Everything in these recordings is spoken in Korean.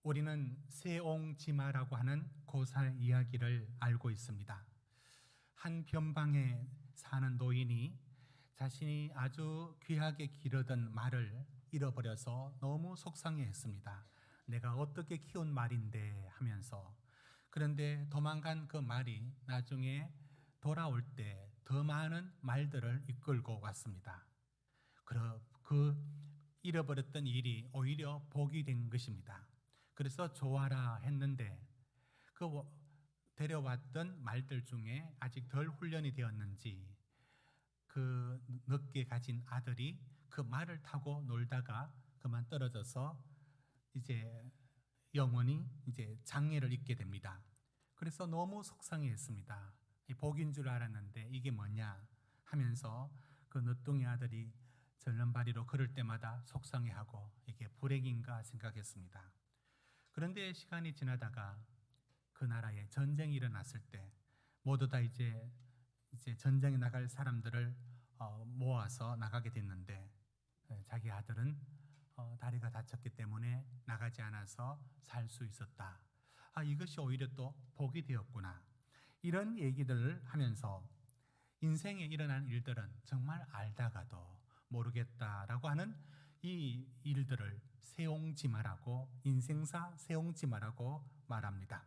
우리는 세옹지마라고 하는 고살 이야기를 알고 있습니다. 한 변방에 사는 노인이 자신이 아주 귀하게 기르던 말을 잃어버려서 너무 속상해했습니다. 내가 어떻게 키운 말인데 하면서. 그런데 도망간 그 말이 나중에 돌아올 때 더 많은 말들을 이끌고 왔습니다. 그 잃어버렸던 일이 오히려 복이 된 것입니다. 그래서 좋아라 했는데 그 데려왔던 말들 중에 아직 덜 훈련이 되었는지 그 늦게 가진 아들이 그 말을 타고 놀다가 그만 떨어져서 이제 영원히 이제 장애를 입게 됩니다. 그래서 너무 속상해했습니다. 복인 줄 알았는데 이게 뭐냐 하면서 그 늦둥이 아들이 절름발이로 걸을 때마다 속상해하고 이게 불행인가 생각했습니다. 그런데 시간이 지나다가 그 나라에 전쟁이 일어났을 때 모두 다 이제 전쟁에 나갈 사람들을 모아서 나가게 됐는데 자기 아들은 다리가 다쳤기 때문에 나가지 않아서 살 수 있었다. 이것이 오히려 또 복이 되었구나. 이런 얘기들을 하면서 인생에 일어난 일들은 정말 알다가도 모르겠다라고 하는 이 일들을 세옹지마라고, 인생사 세옹지마라고 말합니다.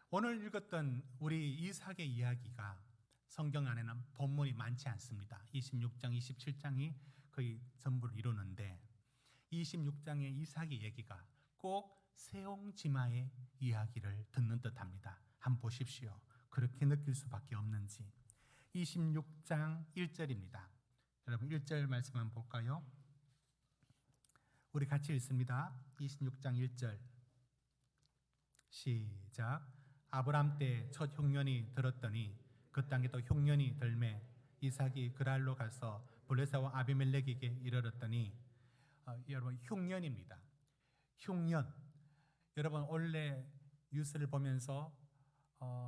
오늘 읽었던 우리 이삭의 이야기가 성경 안에는 본문이 많지 않습니다. 26장, 27장이 거의 전부를 이루는데 26장의 이삭의 얘기가 꼭 세옹지마의 이야기를 듣는 듯합니다. 한번 보십시오. 그렇게 느낄 수밖에 없는지. 26장 1절입니다. 여러분 1절 말씀 한번 볼까요? 우리 같이 읽습니다. 26장 1절 시작. 아브람 때 첫 흉년이 들었더니 그 땅에 또 흉년이 들매 이삭이 그랄로 가서 블레셋과 아비멜렉에게 이르렀더니 여러분 흉년입니다. 흉년. 여러분 원래 뉴스를 보면서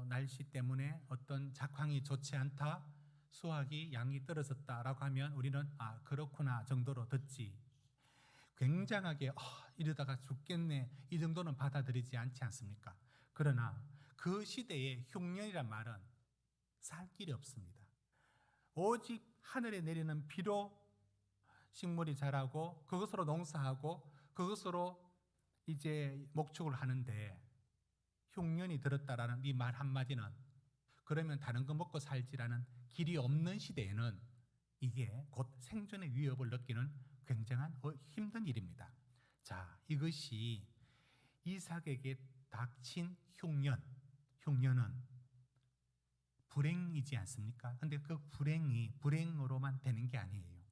날씨 때문에 어떤 작황이 좋지 않다, 수확이 양이 떨어졌다라고 하면 우리는 그렇구나 정도로 듣지. 굉장하게 이러다가 죽겠네 이 정도는 받아들이지 않지 않습니까? 그러나 그 시대의 흉년이란 말은 살 길이 없습니다. 오직 하늘에 내리는 비로 식물이 자라고 그것으로 농사하고 그것으로 이제 목축을 하는데 흉년이 들었다라는 이 말 한마디는 그러면 다른 거 먹고 살지라는 길이 없는 시대에는 이게 곧 생존의 위협을 느끼는 굉장한 힘든 일입니다. 자, 이것이 이삭에게 닥친 흉년은 불행이지 않습니까? 근데 그 불행이 불행으로만 되는 게 아니에요.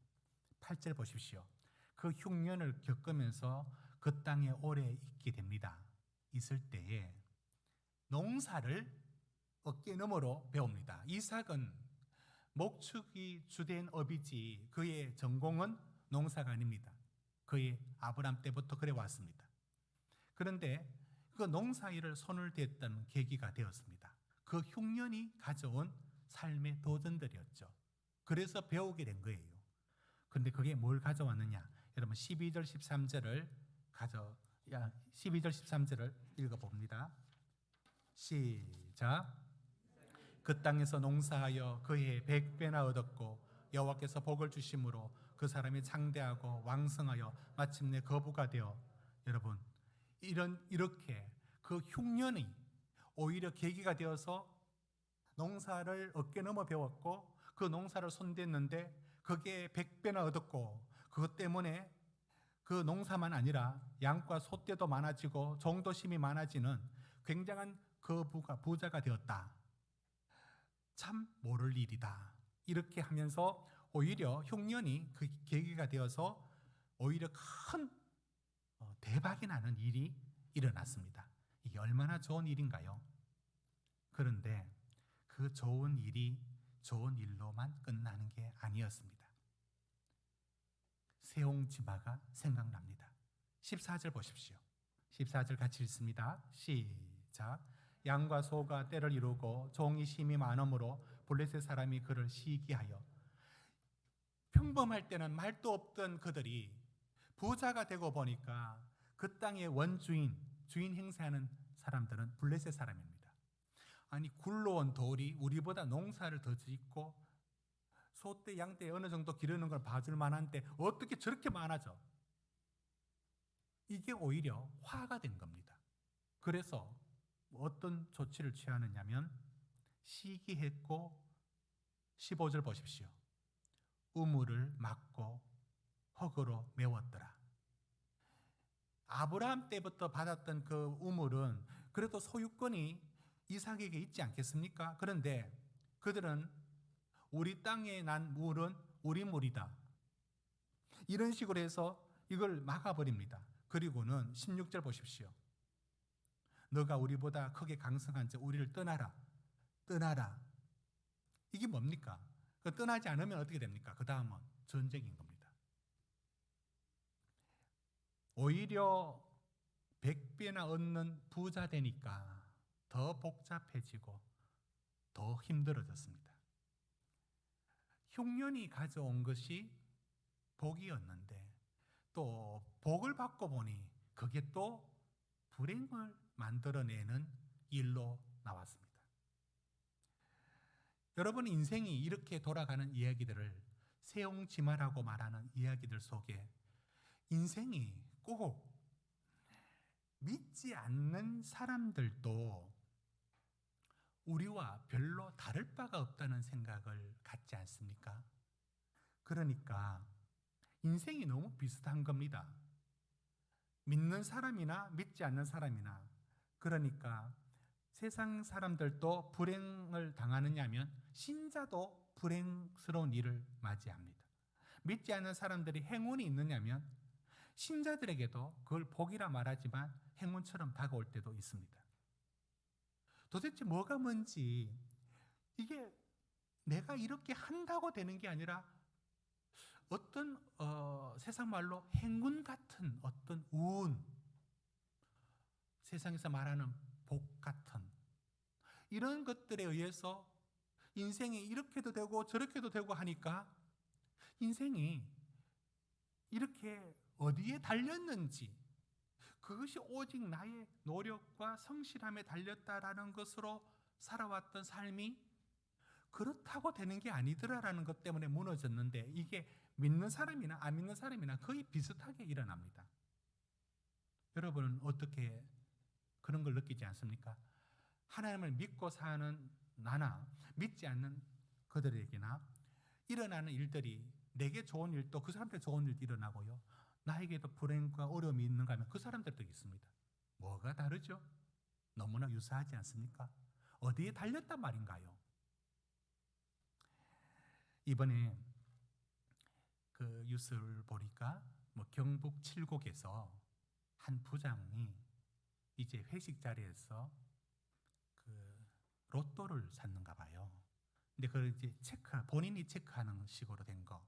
8절 보십시오. 그 흉년을 겪으면서 그 땅에 오래 있게 됩니다. 있을 때에 농사를 어깨너머로 배웁니다. 이삭은 목축이 주된 업이지 그의 전공은 농사가 아닙니다. 그의 아브람 때부터 그래 왔습니다. 그런데 그 농사일을 손을 댔던 계기가 되었습니다. 그 흉년이 가져온 삶의 도전들이었죠. 그래서 배우게 된 거예요. 그런데 그게 뭘 가져왔느냐? 여러분 12절 13절을 읽어봅니다. 시작. 그 땅에서 농사하여 그해 100배나 얻었고 여호와께서 복을 주심으로 그 사람이 창대하고 왕성하여 마침내 거부가 되어. 여러분 이렇게 그 흉년이 오히려 계기가 되어서 농사를 어깨너머 배웠고 그 농사를 손댔는데 그게 100배나 얻었고 그것 때문에 그 농사만 아니라 양과 소떼도 많아지고 종도심이 많아지는 굉장한 부자가 되었다. 참 모를 일이다. 이렇게 하면서 오히려 흉년이 그 계기가 되어서 오히려 큰 대박이 나는 일이 일어났습니다. 이게 얼마나 좋은 일인가요? 그런데 그 좋은 일이 좋은 일로만 끝나는 게 아니었습니다. 세옹지마가 생각납니다. 14절 보십시오. 14절 같이 읽습니다. 시작. 양과 소가 때를 이루고 종이 심이 많으므로 블레셋 사람이 그를 시기하여. 평범할 때는 말도 없던 그들이 부자가 되고 보니까 그 땅의 원주인, 주인 행세하는 사람들은 블레셋 사람입니다. 아니 굴러온 돌이 우리보다 농사를 더 짓고 소떼 양떼 어느 정도 기르는 걸 봐줄 만한데 어떻게 저렇게 많아져? 이게 오히려 화가 된 겁니다. 그래서 어떤 조치를 취하느냐면 시기했고 15절 보십시오. 우물을 막고 흙으로 메웠더라. 아브라함 때부터 받았던 그 우물은 그래도 소유권이 이삭에게 있지 않겠습니까? 그런데 그들은 우리 땅에 난 물은 우리 물이다. 이런 식으로 해서 이걸 막아버립니다. 그리고는 16절 보십시오. 너가 우리보다 크게 강성한 자 우리를 떠나라. 떠나라. 이게 뭡니까? 떠나지 않으면 어떻게 됩니까? 그 다음은 전쟁인 겁니다. 오히려 100배나 얻는 부자 되니까 더 복잡해지고 더 힘들어졌습니다. 흉년이 가져온 것이 복이었는데 또 복을 받고 보니 그게 또 불행을 만들어내는 일로 나왔습니다. 여러분 인생이 이렇게 돌아가는 이야기들을 세옹지마라고 말하는 이야기들 속에 인생이 꼭 믿지 않는 사람들도 우리와 별로 다를 바가 없다는 생각을 갖지 않습니까? 그러니까 인생이 너무 비슷한 겁니다. 믿는 사람이나 믿지 않는 사람이나 그러니까 세상 사람들도 불행을 당하느냐면 신자도 불행스러운 일을 맞이합니다. 믿지 않는 사람들이 행운이 있느냐면 신자들에게도 그걸 복이라 말하지만 행운처럼 다가올 때도 있습니다. 도대체 뭐가 뭔지 이게 내가 이렇게 한다고 되는 게 아니라 어떤 세상 말로 행운 같은 어떤 운, 세상에서 말하는 복 같은 이런 것들에 의해서 인생이 이렇게도 되고 저렇게도 되고 하니까 인생이 이렇게 어디에 달렸는지 그것이 오직 나의 노력과 성실함에 달렸다라는 것으로 살아왔던 삶이 그렇다고 되는 게 아니더라라는 것 때문에 무너졌는데 이게 믿는 사람이나 안 믿는 사람이나 거의 비슷하게 일어납니다. 여러분은 어떻게 그런 걸 느끼지 않습니까? 하나님을 믿고 사는 나나 믿지 않는 그들에게나 일어나는 일들이 내게 좋은 일도 그 사람들 좋은 일도 일어나고요. 나에게도 불행과 어려움이 있는가 하면 그 사람들도 있습니다. 뭐가 다르죠? 너무나 유사하지 않습니까? 어디에 달렸단 말인가요? 이번에 그 뉴스를 보니까 경북 칠곡에서 한 부장이 이제 회식 자리에서 그 로또를 샀는가 봐요. 근데 그걸 이제 본인이 체크하는 식으로 된 거,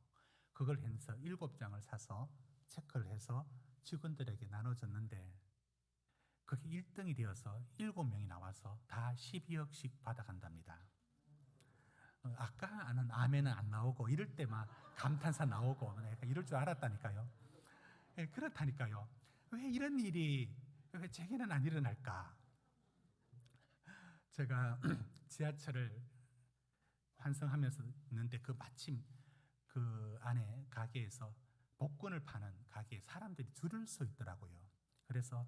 그걸 해서 7장을 사서 체크를 해서 직원들에게 나눠줬는데 그게 1등이 되어서 7명이 나와서 다 12억씩 받아간답니다. 아까 아는 아멘은 안 나오고 이럴 때 막 감탄사 나오고 내가 이럴 줄 알았다니까요. 그렇다니까요. 왜 이런 일이 왜 제게는 안 일어날까? 제가 지하철을 환승하면서 있는데 그 마침 그 안에 가게에서 복권을 파는 가게에 사람들이 줄을 서 있더라고요. 그래서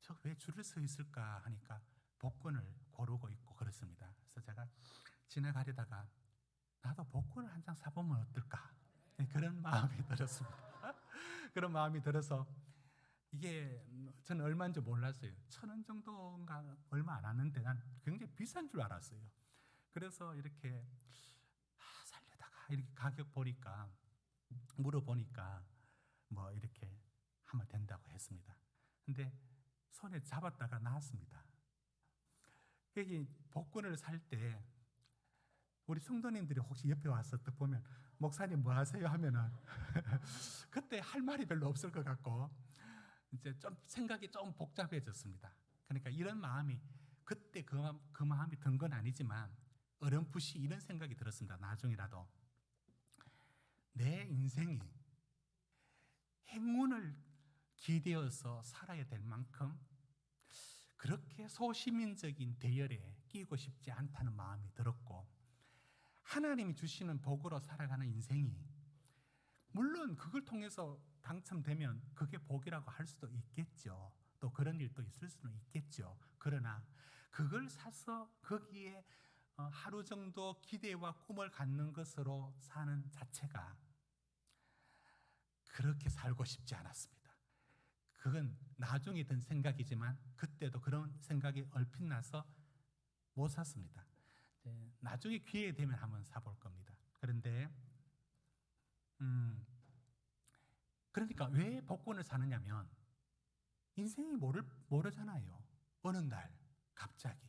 저 왜 줄을 서 있을까 하니까 복권을 고르고 있고 그렇습니다. 그래서 제가 지나가려다가 나도 복권을 한 장 사보면 어떨까? 그런 마음이 들었습니다. 그런 마음이 들어서 이게 저는 얼마인 줄 몰랐어요. 1,000원 정도인가 얼마 안 하는데 난 굉장히 비싼 줄 알았어요. 그래서 이렇게 살려다가 이렇게 가격 보니까 물어보니까 뭐 이렇게 하면 된다고 했습니다. 근데 손에 잡았다가 나왔습니다. 여기 복권을 살 때 우리 성도님들이 혹시 옆에 와서 딱 보면 목사님 뭐 하세요 하면은 그때 할 말이 별로 없을 것 같고 이제 좀 생각이 좀 복잡해졌습니다. 그러니까 이런 마음이 그때 그 마음이 든 건 아니지만 어렴풋이 이런 생각이 들었습니다. 나중이라도 내 인생이 행운을 기대어서 살아야 될 만큼 그렇게 소시민적인 대열에 끼고 싶지 않다는 마음이 들었고, 하나님이 주시는 복으로 살아가는 인생이 물론 그걸 통해서 당첨되면 그게 복이라고 할 수도 있겠죠. 또 그런 일도 있을 수는 있겠죠. 그러나 그걸 사서 거기에 하루 정도 기대와 꿈을 갖는 것으로 사는 자체가 그렇게 살고 싶지 않았습니다. 그건 나중에 든 생각이지만 그때도 그런 생각이 얼핏 나서 못 샀습니다. 나중에 기회 되면 한번 사볼 겁니다. 그런데 그러니까 왜 복권을 사느냐면 인생이 모르잖아요. 어느 날 갑자기.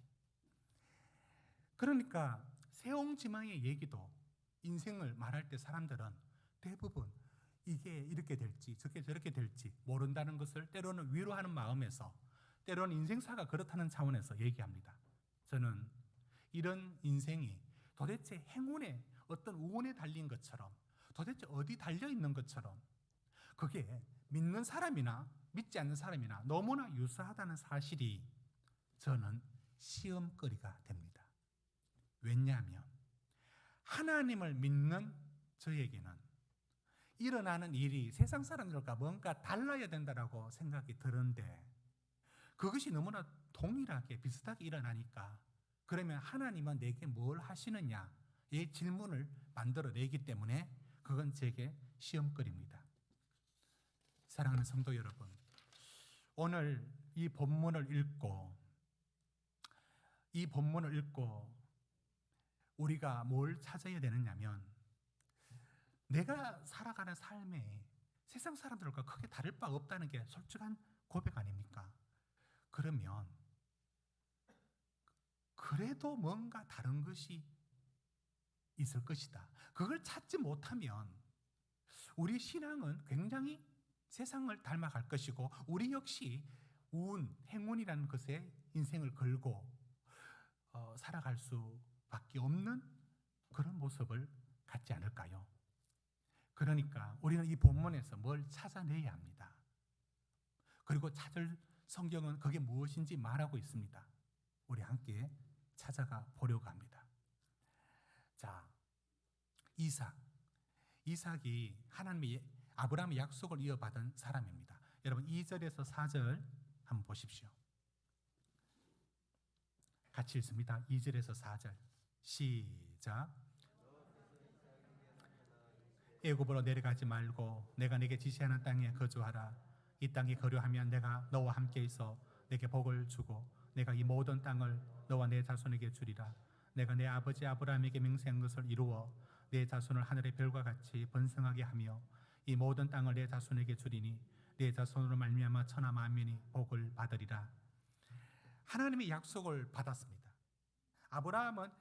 그러니까 세옹지망의 얘기도 인생을 말할 때 사람들은 대부분 이게 이렇게 될지 저게 저렇게 될지 모른다는 것을 때로는 위로하는 마음에서, 때로는 인생사가 그렇다는 차원에서 얘기합니다. 저는 이런 인생이 도대체 행운에, 어떤 우운에 달린 것처럼, 도대체 어디 달려있는 것처럼, 그게 믿는 사람이나 믿지 않는 사람이나 너무나 유사하다는 사실이 저는 시험거리가 됩니다. 왜냐하면 하나님을 믿는 저에게는 일어나는 일이 세상 사람들과 뭔가 달라야 된다고 생각이 드는데, 그것이 너무나 동일하게 비슷하게 일어나니까 그러면 하나님은 내게 뭘 하시느냐의 질문을 만들어내기 때문에 그건 제게 시험거리입니다. 사랑하는 성도 여러분, 오늘 이 본문을 읽고 우리가 뭘 찾아야 되느냐면, 내가 살아가는 삶에 세상 사람들과 크게 다를 바 없다는 게 솔직한 고백 아닙니까? 그러면 그래도 뭔가 다른 것이 있을 것이다. 그걸 찾지 못하면 우리 신앙은 굉장히 세상을 닮아갈 것이고, 우리 역시 행운이라는 것에 인생을 걸고 살아갈 수밖에 없는 그런 모습을 갖지 않을까요? 그러니까 우리는 이 본문에서 뭘 찾아내야 합니다. 그리고 찾을 성경은 그게 무엇인지 말하고 있습니다. 우리 함께 찾아가 보려고 합니다. 자, 이삭이 하나님의 아브라함의 약속을 이어받은 사람입니다. 여러분 2절에서 4절 한번 보십시오. 같이 읽습니다. 2절에서 4절 시작. 애굽으로 내려가지 말고 내가 내게 지시하는 땅에 거주하라. 이 땅에 거류하면 내가 너와 함께 있어 내게 복을 주고 내가 이 모든 땅을 너와 내 자손에게 주리라. 내가 내 아버지 아브라함에게 맹세한 것을 이루어 내 자손을 하늘의 별과 같이 번성하게 하며 이 모든 땅을 내 자손에게 주리니 내 자손으로 말미암아 천하 만민이 복을 받으리라. 하나님의 약속을 받았습니다. 아브라함은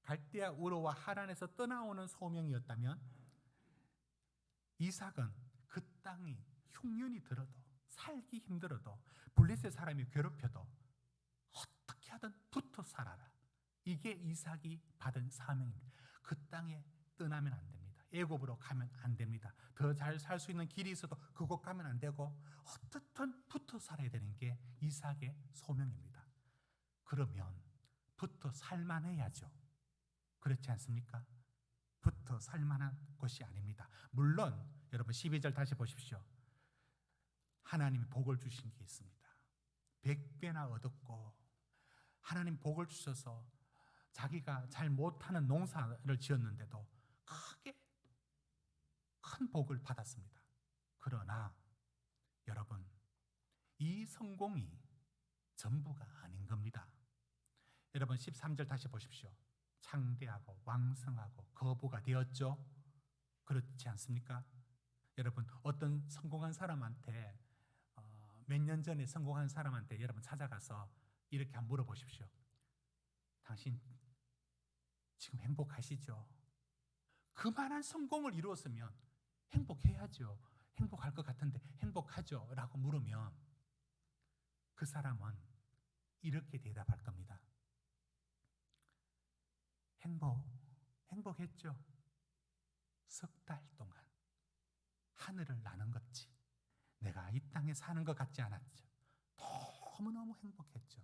갈대아 우르와 하란에서 떠나오는 소명이었다면, 이삭은 그 땅이 흉년이 들어도, 살기 힘들어도, 블레셋 사람이 괴롭혀도 어떻게 하든 붙어 살아라. 이게 이삭이 받은 사명입니다. 그 땅에 떠나면 안 됩니다. 애굽으로 가면 안 됩니다. 더 잘 살 수 있는 길이 있어도 그곳 가면 안 되고 어떻든 붙어 살아야 되는 게 이삭의 소명입니다. 그러면 붙어 살만해야죠. 그렇지 않습니까? 붙어 살만한 것이 아닙니다. 물론 여러분 12절 다시 보십시오. 하나님이 복을 주신 게 있습니다. 100배나 얻었고 하나님 복을 주셔서 자기가 잘 못하는 농사를 지었는데도 크게 큰 복을 받았습니다. 그러나 여러분, 이 성공이 전부가 아닌 겁니다. 여러분 13절 다시 보십시오. 창대하고 왕성하고 거부가 되었죠. 그렇지 않습니까? 여러분 어떤 성공한 사람한테 몇 년 전에 성공한 사람한테 여러분 찾아가서 이렇게 한번 물어보십시오. 당신 지금 행복하시죠? 그만한 성공을 이루었으면 행복해야죠. 행복할 것 같은데 행복하죠? 라고 물으면 그 사람은 이렇게 대답할 겁니다. 행복했죠? 석 달 동안 하늘을 나는 거지 내가 이 땅에 사는 것 같지 않았죠. 너무너무 행복했죠.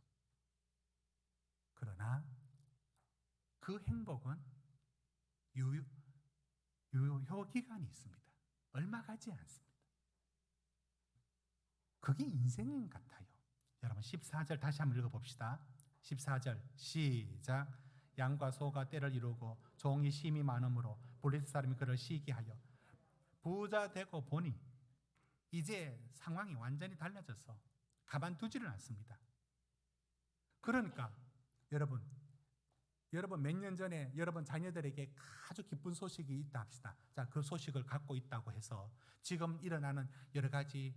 그러나 그 행복은 유효 기간이 있습니다. 얼마 가지 않습니다. 그게 인생 같아요. 여러분 14절 다시 한번 읽어봅시다. 14절 시작. 양과 소가 때를 이루고 종이 심이 많으므로 블레셋 사람이 그를 시기하여 부자 되고 보니 이제 상황이 완전히 달라져서 가만두지를 않습니다. 그러니까 여러분 몇 년 전에 여러분 자녀들에게 아주 기쁜 소식이 있다 합시다. 자, 그 소식을 갖고 있다고 해서 지금 일어나는 여러 가지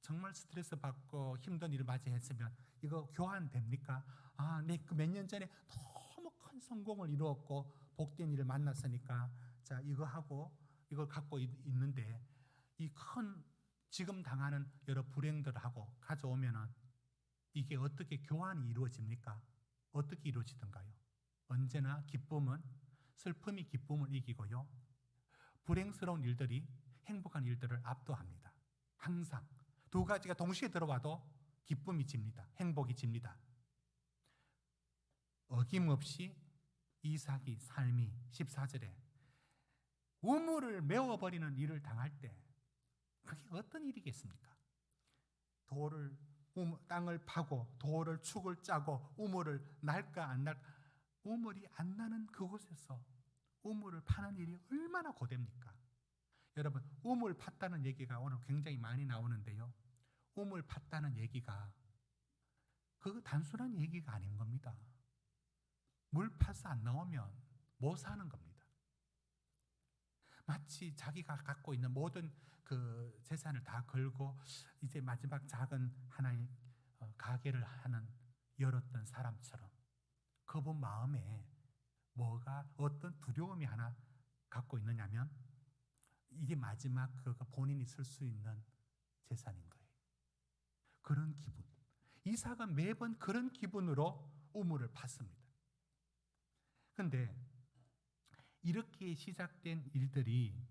정말 스트레스 받고 힘든 일을 맞이했으면 이거 교환됩니까? 아, 내 그 몇 년 전에 너무 큰 성공을 이루었고 복된 일을 만났으니까 자, 이거 하고 이걸 갖고 있는데 이 큰 지금 당하는 여러 불행들하고 가져오면은 이게 어떻게 교환이 이루어집니까? 어떻게 이루어지던가요? 언제나 기쁨은 슬픔이 기쁨을 이기고요. 불행스러운 일들이 행복한 일들을 압도합니다. 항상 두 가지가 동시에 들어와도 기쁨이 집니다. 행복이 집니다. 어김없이 이삭이 삶이 14절에 우물을 메워버리는 일을 당할 때 그게 어떤 일이겠습니까? 땅을 파고 돌을 축을 짜고 우물을 날까 안 날까 우물이 안 나는 그곳에서 우물을 파는 일이 얼마나 고됩니까? 여러분 우물 팠다는 얘기가 오늘 굉장히 많이 나오는데요. 우물 팠다는 얘기가 그거 단순한 얘기가 아닌 겁니다. 물 파서 안 나오면 못 사는 겁니다. 마치 자기가 갖고 있는 모든 그 재산을 다 걸고 이제 마지막 작은 하나의 가게를 하는 열었던 사람처럼 그분 마음에 뭐가 어떤 두려움이 하나 갖고 있느냐면 이게 마지막 그가 본인이 쓸 수 있는 재산인 거예요. 그런 기분. 이삭은 매번 그런 기분으로 우물을 팠습니다. 그런데 이렇게 시작된 일들이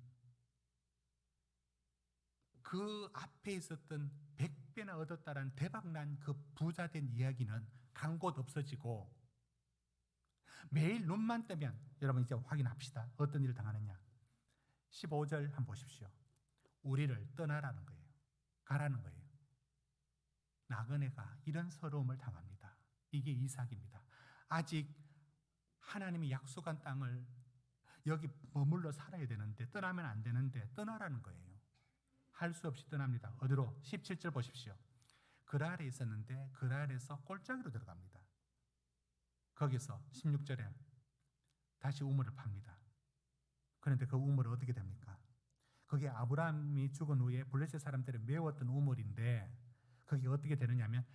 그 앞에 있었던 100배나 얻었다라는 대박난 그 부자된 이야기는 간 곳 없어지고 매일 눈만 뜨면 여러분 이제 확인합시다. 어떤 일을 당하느냐. 15절 한번 보십시오. 우리를 떠나라는 거예요. 가라는 거예요. 나그네가 이런 서러움을 당합니다. 이게 이삭입니다. 아직 하나님이 약속한 땅을 여기 머물러 살아야 되는데 떠나면 안 되는데 떠나라는 거예요. 할 수 없이 떠납니다. 어디로? 17절 보십시오. 그 아래 있었는데 그 아래에서 골짜기로 들어갑니다. 거기서 16절에 다시 우물을 팝니다. 그런데 그 우물은 어떻게 됩니까? 그게 아브라함이 죽은 후에 블레셋 사람들이 메웠던 우물인데 그게 어떻게 되느냐면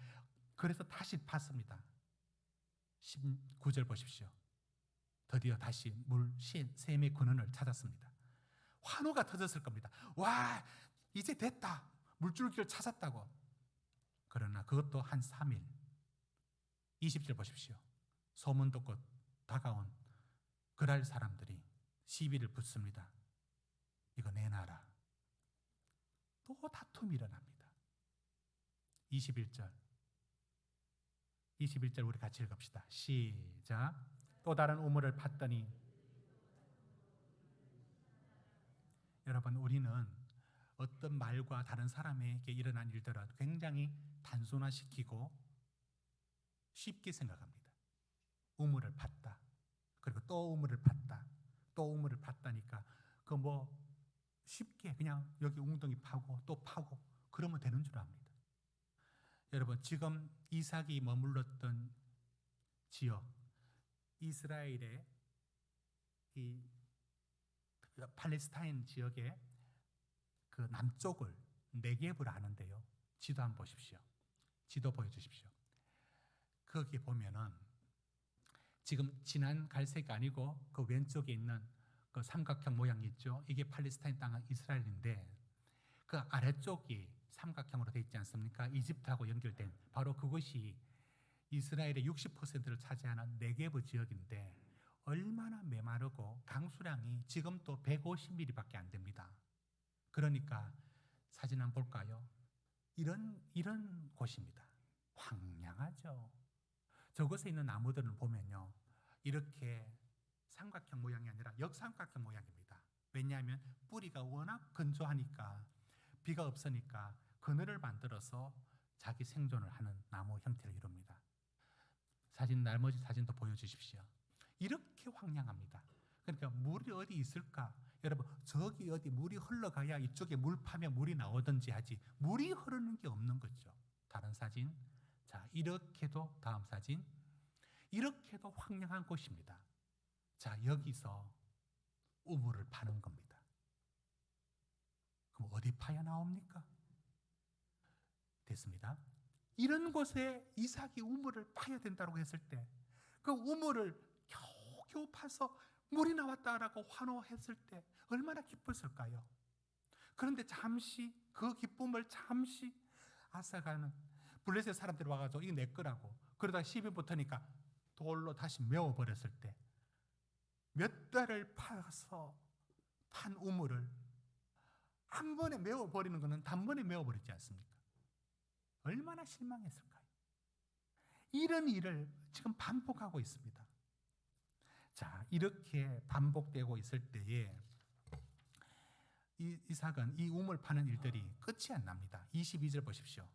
그래서 다시 팠습니다. 19절 보십시오. 드디어 다시 샘의 근원을 찾았습니다. 환호가 터졌을 겁니다. 와, 이제 됐다. 물줄기를 찾았다고. 그러나 그것도 한 3일. 20절 보십시오. 소문 듣고 다가온 그랄 사람들이 시비를 붙습니다. 이거 내놔라. 또 다툼이 일어납니다. 21절 우리 같이 읽읍시다. 시작. 또 다른 우물을 팠더니 여러분 우리는 어떤 말과 다른 사람에게 일어난 일들을 굉장히 단순화시키고 쉽게 생각합니다. 우물을 팠다. 그리고 또 우물을 팠다. 또 우물을 팠다니까 그 뭐 쉽게 그냥 여기 웅덩이 파고 또 파고 그러면 되는 줄 압니다. 여러분 지금 이삭이 머물렀던 지역 이스라엘의 이 팔레스타인 지역의 그 남쪽을 네겝을 아는데요. 지도 한번 보십시오. 지도 보여주십시오. 거기 보면은 지금 진한 갈색이 아니고 그 왼쪽에 있는 그 삼각형 모양이 있죠. 이게 팔레스타인 땅 이스라엘인데 그 아래쪽이 삼각형으로 되어 있지 않습니까? 이집트하고 연결된 바로 그것이 이스라엘의 60%를 차지하는 네겝 지역인데 얼마나 메마르고 강수량이 지금 또 150mm밖에 안 됩니다. 그러니까 사진 한번 볼까요? 이런 곳입니다. 황량하죠. 저곳에 있는 나무들을 보면요, 이렇게 삼각형 모양이 아니라 역삼각형 모양입니다. 왜냐하면 뿌리가 워낙 건조하니까, 비가 없으니까 그늘을 만들어서 자기 생존을 하는 나무 형태를 이룹니다. 나머지 사진도 보여주십시오. 이렇게 황량합니다. 그러니까 물이 어디 있을까? 여러분, 저기 어디 물이 흘러가야 이쪽에 물 파면 물이 나오든지 하지, 물이 흐르는 게 없는 거죠. 다른 사진. 자, 이렇게도, 다음 사진. 이렇게도 황량한 곳입니다. 자, 여기서 우물을 파는 겁니다. 그럼 어디 파야 나옵니까? 됐습니다. 이런 곳에 이삭이 우물을 파야 된다고 했을 때, 그 우물을 겨우겨우 파서 물이 나왔다라고 환호했을 때 얼마나 기뻤을까요? 그런데 잠시 그 기쁨을 잠시 앗아가는 블레셋 사람들이 와가지고 이게 내 거라고, 그러다가 시비 붙으니까 돌로 다시 메워버렸을 때, 몇 달을 파서 판 우물을 한 번에 메워버리는 것은 단번에 메워버리지 않습니까? 얼마나 실망했을까요? 이런 일을 지금 반복하고 있습니다. 자, 이렇게 반복되고 있을 때에 이삭은 이 우물 파는 일들이 끝이 안 납니다. 22절 보십시오.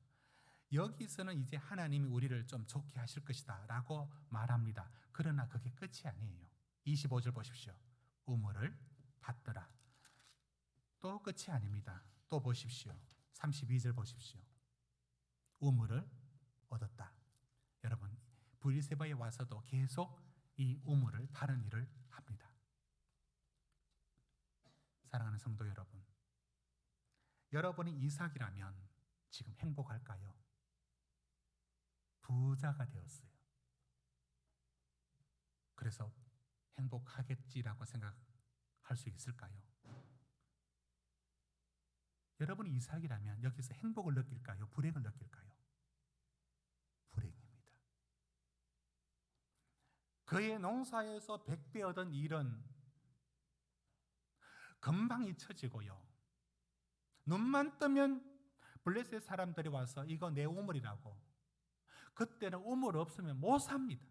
여기서는 이제 하나님이 우리를 좀 좋게 하실 것이다 라고 말합니다. 그러나 그게 끝이 아니에요. 25절 보십시오. 우물을 받더라. 또 끝이 아닙니다. 또 보십시오. 32절 보십시오. 우물을 얻었다. 여러분, 브리세바에 와서도 계속 이 우물을 파는 일을 합니다. 사랑하는 성도 여러분, 여러분이 이삭이라면 지금 행복할까요? 부자가 되었어요. 그래서 행복하겠지라고 생각할 수 있을까요? 여러분이 이삭이라면 여기서 행복을 느낄까요? 불행을 느낄까요? 불행입니다. 그의 농사에서 100배 얻은 일은 금방 잊혀지고요. 눈만 뜨면 블레셋 사람들이 와서 이거 내 우물이라고, 그때는 우물 없으면 못 삽니다.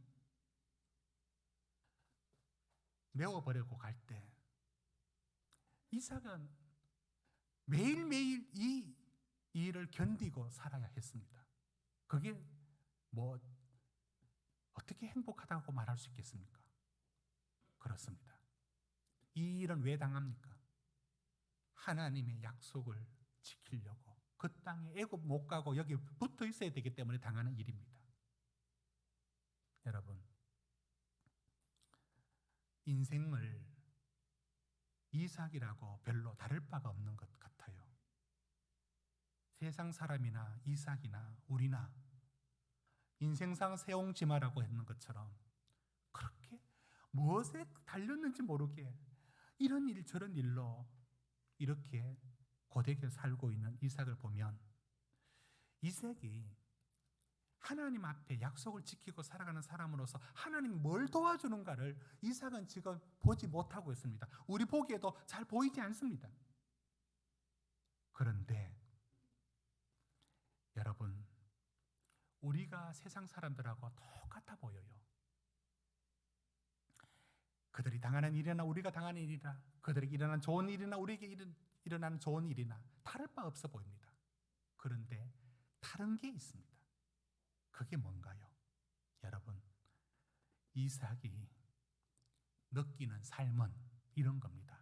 메워버리고 갈 때 이삭은 매일매일 이 일을 견디고 살아야 했습니다. 그게 뭐 어떻게 행복하다고 말할 수 있겠습니까? 그렇습니다. 이 일은 왜 당합니까? 하나님의 약속을 지키려고, 그 땅에 애굽 못 가고 여기 붙어 있어야 되기 때문에 당하는 일입니다. 여러분, 인생을 이삭이라고 별로 다를 바가 없는 것 같아요. 세상 사람이나 이삭이나 우리나 인생상 세옹지마라고 했는 것처럼 그렇게 무엇에 달렸는지 모르게 이런 일 저런 일로 이렇게 고되게 살고 있는 이삭을 보면, 이삭이 하나님 앞에 약속을 지키고 살아가는 사람으로서 하나님이 뭘 도와주는가를 이삭은 지금 보지 못하고 있습니다. 우리 보기에도 잘 보이지 않습니다. 그런데 여러분, 우리가 세상 사람들하고 똑같아 보여요. 그들이 당하는 일이나 우리가 당하는 일이나, 그들에게 일어난 좋은 일이나 우리에게 일어나는 좋은 일이나 다를 바 없어 보입니다. 그런데 다른 게 있습니다. 그게 뭔가요? 여러분, 이삭이 느끼는 삶은 이런 겁니다.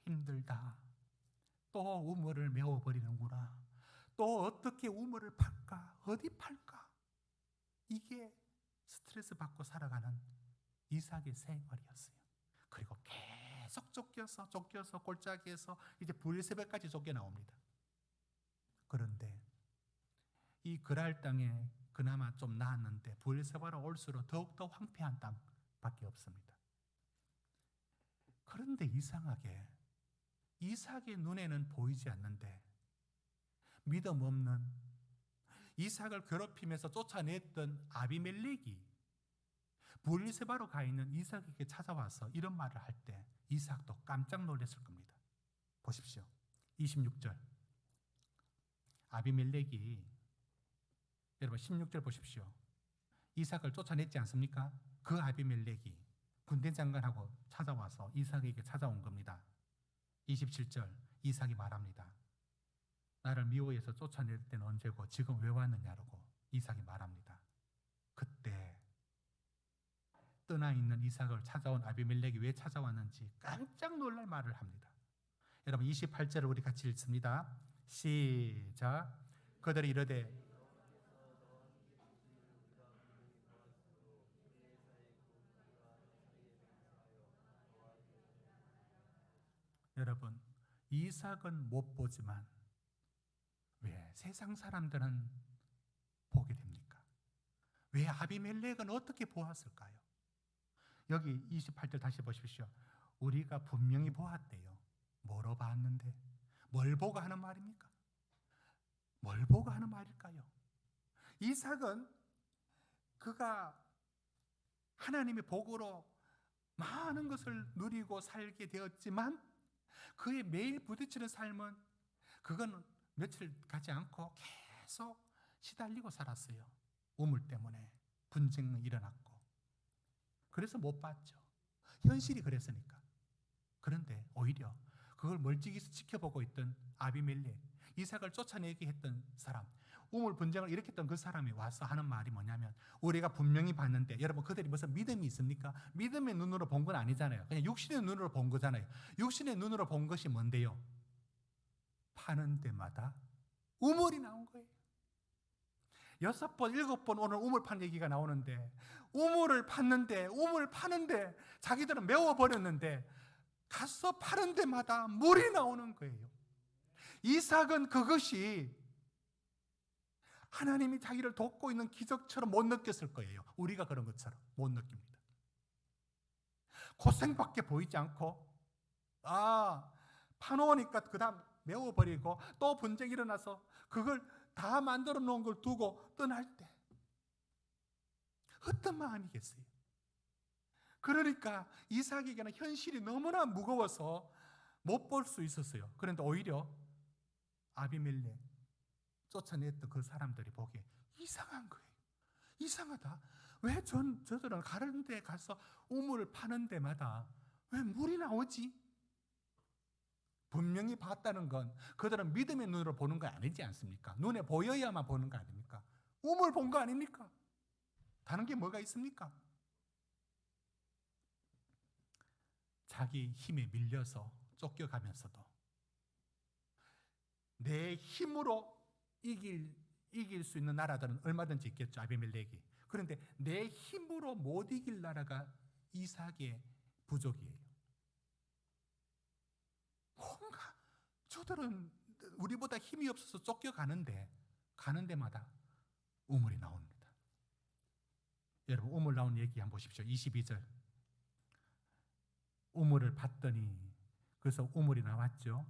힘들다. 또 우물을 메워버리는구나. 또 어떻게 우물을 팔까? 어디 팔까? 이게 스트레스 받고 살아가는 이삭의 생활이었어요. 그리고 계속 쫓겨서 골짜기에서 이제 브엘세바까지 쫓겨나옵니다. 그런데 이 그랄 땅에 그나마 좀 나았는데 브엘세바로 올수록 더욱더 황폐한 땅밖에 없습니다. 그런데 이상하게 이삭의 눈에는 보이지 않는데 믿음 없는 이삭을 괴롭히면서 쫓아냈던 아비멜렉이 브엘세바로 가 있는 이삭에게 찾아와서 이런 말을 할 때 이삭도 깜짝 놀랐을 겁니다. 보십시오. 26절. 아비멜렉이, 여러분 16절 보십시오. 이삭을 쫓아냈지 않습니까? 그 아비멜렉이 군대 장관하고 찾아와서 이삭에게 찾아온 겁니다. 27절 이삭이 말합니다. 나를 미워해서 쫓아낼 때는 언제고 지금 왜 왔느냐라고 이삭이 말합니다. 그때 떠나 있는 이삭을 찾아온 아비멜렉이 왜 찾아왔는지 깜짝 놀랄 말을 합니다. 여러분 28절을 우리 같이 읽습니다. 시작. 그들이 이르되 여러분 이삭은 못 보지만 왜 세상 사람들은 보게 됩니까? 왜 아비멜렉은 어떻게 보았을까요? 여기 28절 다시 보십시오. 우리가 분명히 보았대요. 뭐로 봤는데? 뭘 보고 하는 말입니까? 뭘 보고 하는 말일까요? 이삭은 그가 하나님의 복으로 많은 것을 누리고 살게 되었지만 그의 매일 부딪히는 삶은 그건 며칠 가지 않고 계속 시달리고 살았어요. 우물 때문에 분쟁이 일어났고 그래서 못 봤죠. 현실이 그랬으니까. 그런데 오히려 그걸 멀찍이서 지켜보고 있던 아비멜렉, 이삭을 쫓아내게 했던 사람, 우물 분쟁을 일으켰던 그 사람이 와서 하는 말이 뭐냐면 우리가 분명히 봤는데 여러분 그들이 무슨 믿음이 있습니까? 믿음의 눈으로 본 건 아니잖아요. 그냥 육신의 눈으로 본 거잖아요. 육신의 눈으로 본 것이 뭔데요? 파는 데마다 우물이 나온 거예요. 6번, 7번 오늘 우물 판 얘기가 나오는데 우물을 팠는데 우물 파는데 자기들은 메워버렸는데 가서 파는 데마다 물이 나오는 거예요. 이삭은 그것이 하나님이 자기를 돕고 있는 기적처럼 못 느꼈을 거예요. 우리가 그런 것처럼 못 느낍니다. 고생밖에 보이지 않고 파놓으니까 그 다음 메워버리고 또 분쟁이 일어나서 그걸 다 만들어 놓은 걸 두고 떠날 때 어떤 마음이겠어요? 그러니까 이삭에게는 현실이 너무나 무거워서 못 볼 수 있었어요. 그런데 오히려 아비멜렉 쫓아냈던 그 사람들이 보기에 이상한 거예요. 이상하다. 왜 저들은 가는 데 가서 우물을 파는 데마다 왜 물이 나오지? 분명히 봤다는 건 그들은 믿음의 눈으로 보는 거 아니지 않습니까? 눈에 보여야만 보는 거 아닙니까? 우물 본 거 아닙니까? 다른 게 뭐가 있습니까? 자기 힘에 밀려서 쫓겨가면서도 내 힘으로 이길 수 있는 나라들은 얼마든지 있겠죠. 아비멜렉이. 그런데 내 힘으로 못 이길 나라가 이삭의 부족이에요. 뭔가 저들은 우리보다 힘이 없어서 쫓겨가는데 가는 데마다 우물이 나옵니다. 여러분 우물 나온 얘기 한번 보십시오. 22절 우물을 봤더니 그래서 우물이 나왔죠.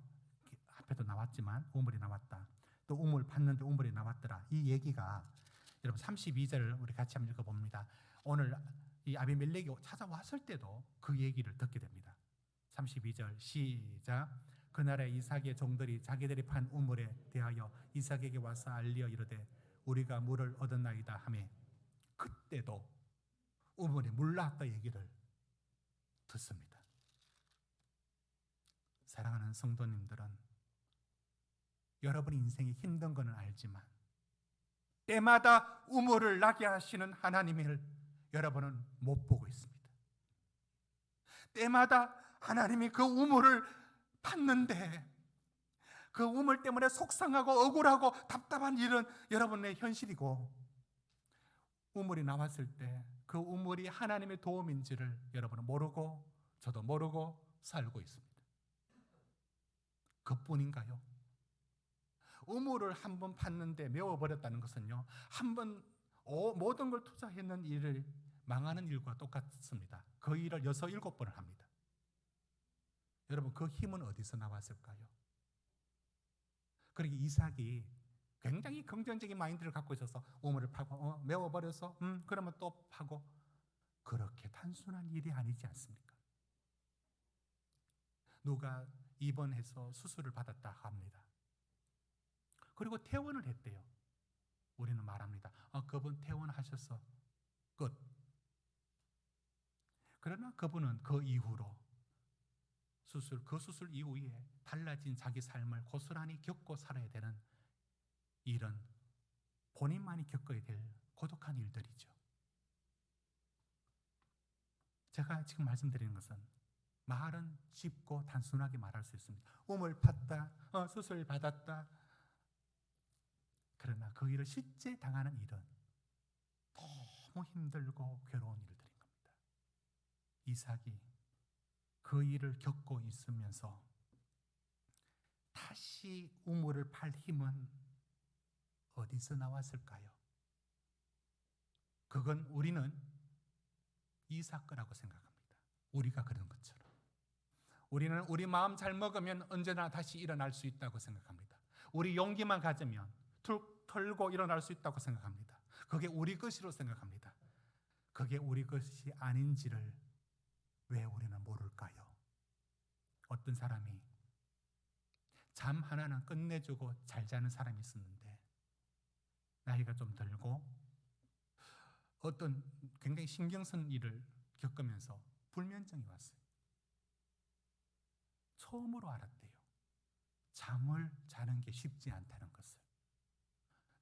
앞에도 나왔지만 우물이 나왔다. 또 우물 봤는데 우물이 나왔더라. 이 얘기가 여러분 32절을 우리 같이 한번 읽어봅니다. 오늘 이 아비멜렉이 찾아왔을 때도 그 얘기를 듣게 됩니다. 32절 시작. 그날에 이삭의 종들이 자기들이 판 우물에 대하여 이삭에게 와서 알리어 이르되 우리가 물을 얻었나이다 하매 그때도 우물에 물 나왔다 얘기를 듣습니다. 사랑하는 성도님들은 여러분 인생이 힘든 것은 알지만 때마다 우물을 나게 하시는 하나님을 여러분은 못 보고 있습니다. 때마다 하나님이 그 우물을 팠는데 그 우물 때문에 속상하고 억울하고 답답한 일은 여러분의 현실이고 우물이 나왔을 때 그 우물이 하나님의 도움인지를 여러분은 모르고 저도 모르고 살고 있습니다. 그뿐인가요? 우물을 한번 팠는데 메워버렸다는 것은요, 한번 모든 걸 투자했는 일을 망하는 일과 똑같습니다. 그 일을 6, 7번을 합니다. 여러분 그 힘은 어디서 나왔을까요? 그러니까 이삭이 굉장히 긍정적인 마인드를 갖고 있어서 우물을 파고 메워버려서 그러면 또 파고 그렇게 단순한 일이 아니지 않습니까? 누가 입원해서 수술을 받았다 합니다. 그리고 퇴원을 했대요. 우리는 말합니다. 그분 퇴원하셔서 끝. 그러나 그분은 그 이후로 그 수술 이후에 달라진 자기 삶을 고스란히 겪고 살아야 되는 일은 본인만이 겪어야 될 고독한 일들이죠. 제가 지금 말씀드리는 것은 말은 쉽고 단순하게 말할 수 있습니다. 우물 팠다, 수술 받았다. 그러나 그 일을 실제 당하는 일은 너무 힘들고 괴로운 일들인 겁니다. 이삭이 그 일을 겪고 있으면서 다시 우물을 팔 힘은 어디서 나왔을까요? 그건 우리는 이삭 거라고 생각합니다. 우리가 그런 것처럼. 우리는 우리 마음 잘 먹으면 언제나 다시 일어날 수 있다고 생각합니다. 우리 용기만 가지면 툭 털고 일어날 수 있다고 생각합니다. 그게 우리 것이로 생각합니다. 그게 우리 것이 아닌지를 왜 우리는 모를까요? 어떤 사람이 잠 하나는 끝내주고 잘 자는 사람이 있었는데 나이가 좀 들고 어떤 굉장히 신경 쓴 일을 겪으면서 불면증이 왔어요. 처음으로 알았대요. 잠을 자는 게 쉽지 않다는 것을.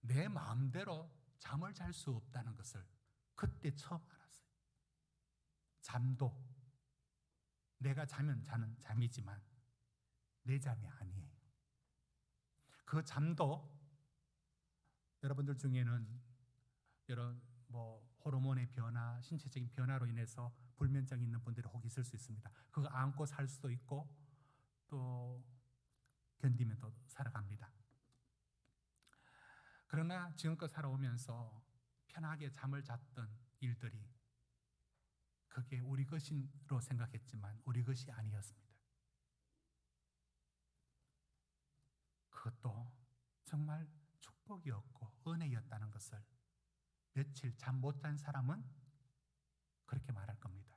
내 마음대로 잠을 잘 수 없다는 것을 그때 처음 알았어요. 잠도 내가 자면 자는 잠이지만 내 잠이 아니에요. 그 잠도 여러분들 중에는 여러 호르몬의 변화, 신체적인 변화로 인해서 불면증이 있는 분들이 혹 있을 수 있습니다. 그거 안고 살 수도 있고 또 견디면 또 살아갑니다. 그러나 지금껏 살아오면서 편하게 잠을 잤던 일들이 그게 우리 것으로 생각했지만 우리 것이 아니었습니다. 그것도 정말 축복이었고 은혜였다는 것을 며칠 잠 못 잔 사람은 그렇게 말할 겁니다.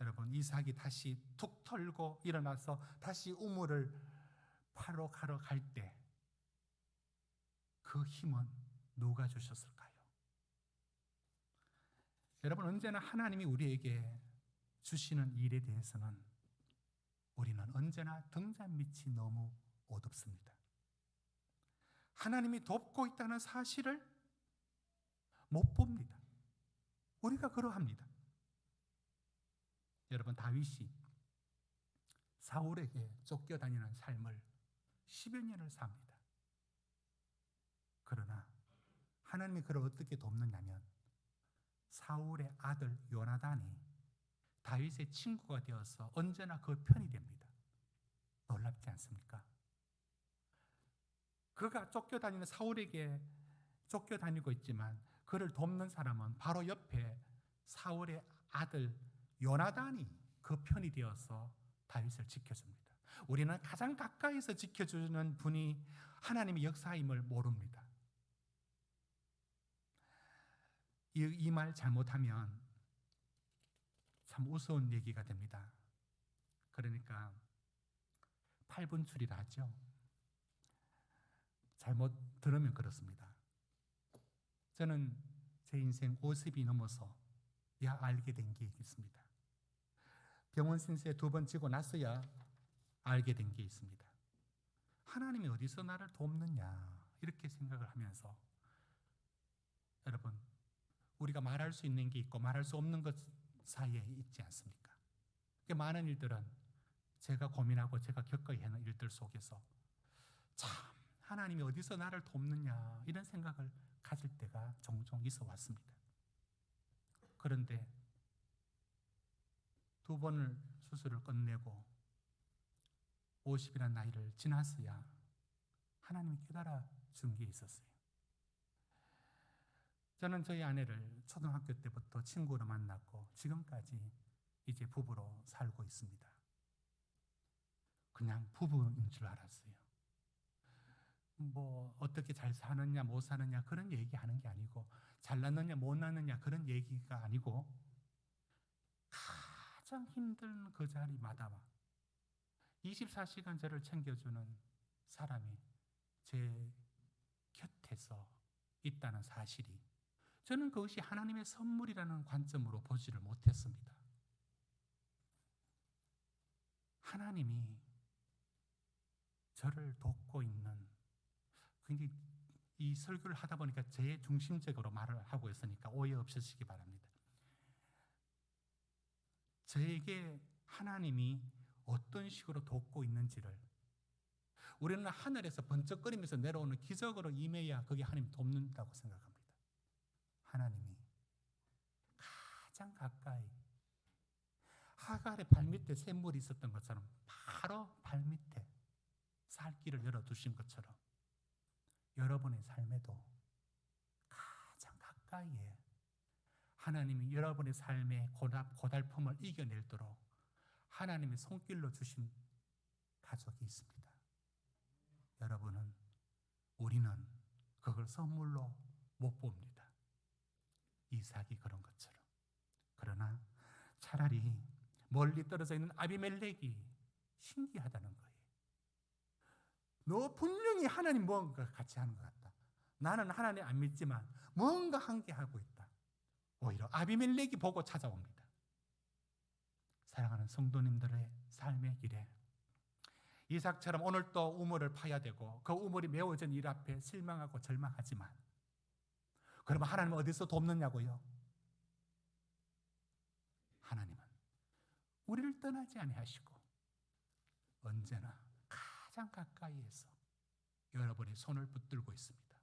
여러분, 이삭이 다시 툭 털고 일어나서 다시 우물을 파러 가러 갈 때 그 힘은 누가 주셨을까요? 여러분, 언제나 하나님이 우리에게 주시는 일에 대해서는 우리는 언제나 등잔 밑이 너무 어둡습니다. 하나님이 돕고 있다는 사실을 못 봅니다. 우리가 그러합니다. 여러분, 다윗이 사울에게 쫓겨다니는 삶을 10여 년을 삽니다. 그러나 하나님이 그를 어떻게 돕느냐면 사울의 아들 요나단이 다윗의 친구가 되어서 언제나 그 편이 됩니다. 놀랍지 않습니까? 그가 쫓겨다니는 사울에게 쫓겨다니고 있지만 그를 돕는 사람은 바로 옆에 사울의 아들 요나단이 그 편이 되어서 다윗을 지켜줍니다. 우리는 가장 가까이서 지켜주는 분이 하나님의 역사임을 모릅니다. 이 말 잘못하면 참 우스운 얘기가 됩니다. 그러니까 8분출이라 하죠. 잘못 들으면 그렇습니다. 저는 제 인생 50이 넘어서 알게 된 게 있습니다. 병원 신세 2번 지고 나서야 알게 된 게 있습니다. 하나님이 어디서 나를 돕느냐 이렇게 생각을 하면서 여러분, 우리가 말할 수 있는 게 있고 말할 수 없는 것 사이에 있지 않습니까? 많은 일들은 제가 고민하고 제가 겪어야 하는 일들 속에서 참 하나님이 어디서 나를 돕느냐 이런 생각을 가질 때가 종종 있어 왔습니다. 그런데 2번을 수술을 끝내고 50이라는 나이를 지났어야 하나님이 깨달아 준 게 있었어요. 저는 저희 아내를 초등학교 때부터 친구로 만났고 지금까지 이제 부부로 살고 있습니다. 그냥 부부인 줄 알았어요. 어떻게 잘 사느냐 못 사느냐 그런 얘기하는 게 아니고 잘 낳느냐 못 낳느냐 그런 얘기가 아니고 가장 힘든 그 자리마다 24시간 저를 챙겨주는 사람이 제 곁에서 있다는 사실이 저는 그것이 하나님의 선물이라는 관점으로 보지를 못했습니다. 하나님이 저를 돕고 있는, 굉장히 이 설교를 하다 보니까 제 중심적으로 말을 하고 있으니까 오해 없으시기 바랍니다. 저에게 하나님이 어떤 식으로 돕고 있는지를, 우리는 하늘에서 번쩍거리면서 내려오는 기적으로 임해야 그게 하나님 돕는다고 생각합니다. 하나님이 가장 가까이, 하갈의 발밑에 샘물이 있었던 것처럼 바로 발밑에 살길을 열어두신 것처럼 여러분의 삶에도 가장 가까이에 하나님이 여러분의 삶의 고달픔을 이겨낼도록 하나님의 손길로 주신 가족이 있습니다. 우리는 그걸 선물로 못 봅니다. 이삭이 그런 것처럼. 그러나 차라리 멀리 떨어져 있는 아비멜렉이 신기하다는 거예요. 너 분명히 하나님 뭔가 같이 하는 것 같다. 나는 하나님 안 믿지만 뭔가 한 게 하고 있다. 오히려 아비멜렉이 보고 찾아옵니다. 사랑하는 성도님들의 삶의 길에 이삭처럼 오늘도 우물을 파야 되고 그 우물이 메워진 일 앞에 실망하고 절망하지만, 그러면 하나님은 어디서 돕느냐고요? 하나님은 우리를 떠나지 아니하시고 언제나 가장 가까이에서 여러분의 손을 붙들고 있습니다.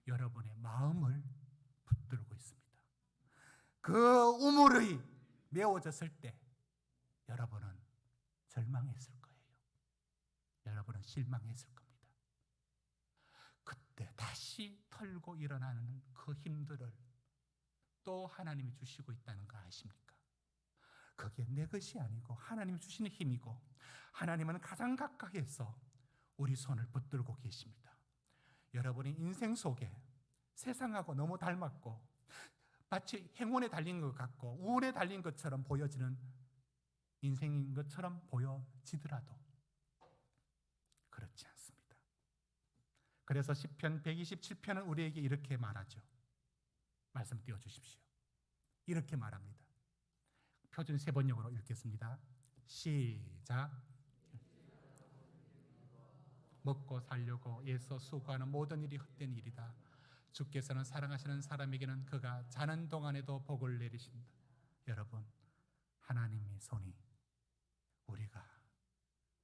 여러분의 마음을 붙들고 있습니다. 그 우물이 메워졌을 때 여러분은 절망했을 거예요. 여러분은 실망했을 겁니다. 그때 다시 털고 일어나는 그 힘들을 또 하나님이 주시고 있다는 거 아십니까? 그게 내 것이 아니고 하나님이 주시는 힘이고, 하나님은 가장 가까이에서 우리 손을 붙들고 계십니다. 여러분의 인생 속에 세상하고 너무 닮았고 마치 행운에 달린 것 같고 운에 달린 것처럼 보여지는 인생인 것처럼 보여지더라도 그렇지 않습니다. 그래서 시편 127편은 우리에게 이렇게 말하죠. 말씀 띄워주십시오. 이렇게 말합니다. 표준 세번역으로 읽겠습니다. 시작. 먹고 살려고 애써 수고하는 모든 일이 헛된 일이다. 주께서는 사랑하시는 사람에게는 그가 자는 동안에도 복을 내리신다. 여러분, 하나님의 손이 우리가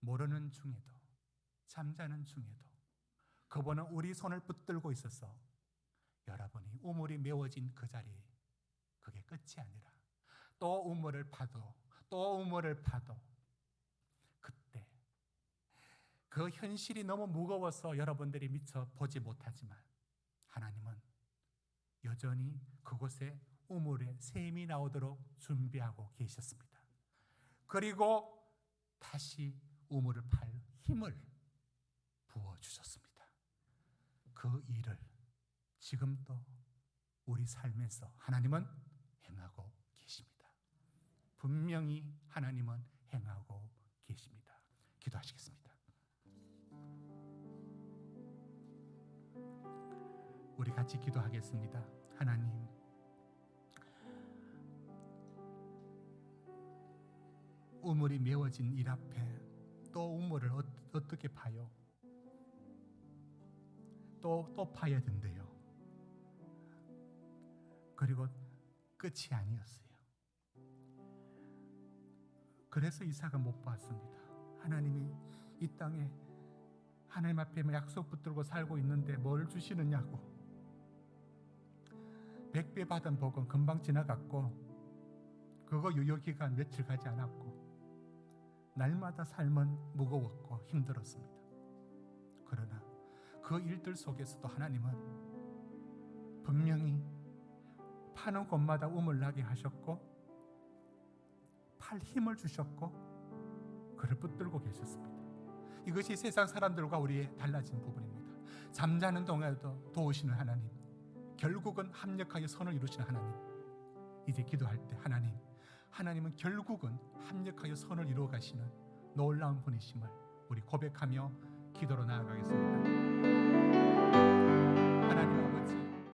모르는 중에도 잠자는 중에도 그분은 우리 손을 붙들고 있어서 여러분이 우물이 메워진 그 자리, 그게 끝이 아니라 또 우물을 파도 또 우물을 파도 그때 그 현실이 너무 무거워서 여러분들이 미처 보지 못하지만 하나님은 여전히 그곳에 우물에 샘이 나오도록 준비하고 계셨습니다. 그리고 다시 우물을 팔 힘을 부어주셨습니다. 그 일을 지금도 우리 삶에서 하나님은 행하고 계십니다. 분명히 하나님은 행하고 계십니다. 기도하시겠습니다. 우리 같이 기도하겠습니다. 하나님, 우물이 메워진 일 앞에 또 우물을 어떻게 파요? 또 파야 된대요. 그리고 끝이 아니었어요. 그래서 이삭은 못 봤습니다. 하나님이 이 땅에 하나님 앞에 약속 붙들고 살고 있는데 뭘 주시느냐고. 100배 받은 복은 금방 지나갔고 그거 유효기간 며칠 가지 않았고 날마다 삶은 무거웠고 힘들었습니다. 그러나 그 일들 속에서도 하나님은 분명히 파는 곳마다 우물 나게 하셨고 팔 힘을 주셨고 그를 붙들고 계셨습니다. 이것이 세상 사람들과 우리의 달라진 부분입니다. 잠자는 동안에도 도우시는 하나님, 결국은 합력하여 선을 이루시는 하나님. 이제 기도할 때 하나님은 결국은 합력하여 선을 이루어 가시는 놀라운 분이심을 우리 고백하며 기도로 나아가겠습니다.